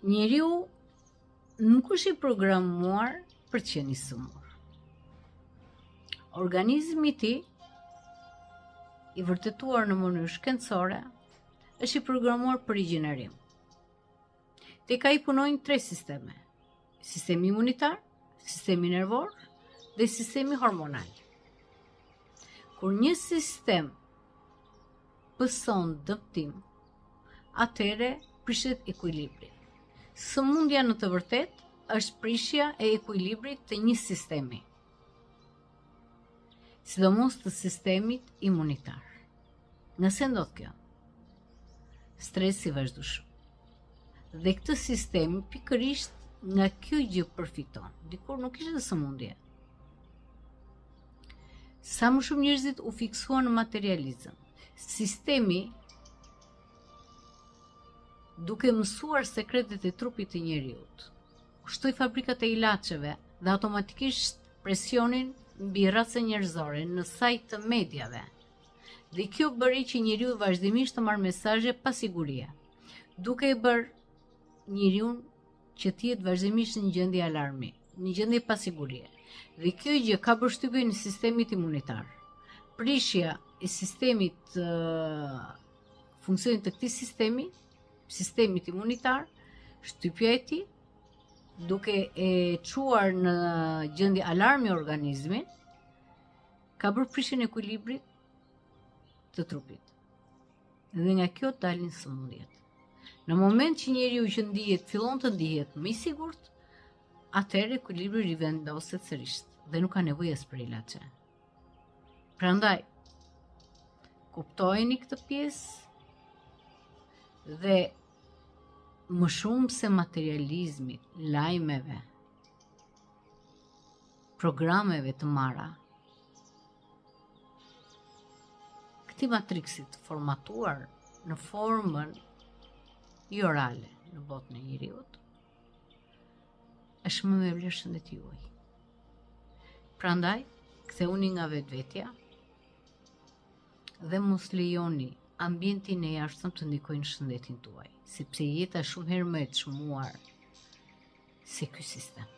Njeriu nuk është i programuar për të qenë i sëmur. Organizmi i tij, i vërtetuar në mënyrë shkencore, është i programuar për rigjenerim. Tek ai punojnë 3 sisteme: sistemi imunitar, sistemi nervor dhe sistemi hormonal. Kur një sistem pëson dëmtim, atëre prishet ekuilibri. Sëmundja në të vërtetë është prishja e ekuilibrit të një sistemi, sidomos të sistemit imunitar. Nëse ndodh kjo, stresi vazhdueshëm. Dhe këtë sistem pikërisht nga kjo gjë përfiton. Dikur nuk ishte sëmundje. Sa më shumë njerëzit u fiksuan në materializëm. Sistemi, duke mësuar sekretet e trupit të njeriut, ushtoi fabrikat e ilaçeve dhe automatikisht presionin mbi racën njerëzore në sajt të mediave. Dhe kjo bëri që njeriu vazhdimisht të marrë mesazhe pa sigurie, duke e bërë njeriu që të jetë vazhdimisht në gjendje alarmi, në gjendje pa sigurie. Dhe kjo gjë ka bërë shtypje në sistemit imunitar. Prishja e sistemit funksionit të këtij sistemi, sistemit imunitar, shtypja e tij, duke e çuar në gjendje alarmi organizmin, ka bërë prishjen e ekuilibrit të trupit. Dhe nga kjo dalin sëmundjet. Në moment që njeriu që fillon të ndihet më i sigurt, atëherë ekuilibri rivendoset sërish dhe nuk ka nevojë as për ilaçe. Prandaj, kuptojeni këtë pjesë dhe më shumë se materializmit, lajmeve, programeve të marra, këtij matriksit formatuar në formën orale në botën e njeriut, është më me vlerë shëndeti juaj. Prandaj, ktheuni nga vetvetja dhe mos lejoni ambientin e jashtëm të ndikojë në shëndetin tuaj, sepse jeta shumë herë më e çmuar se ky sistem.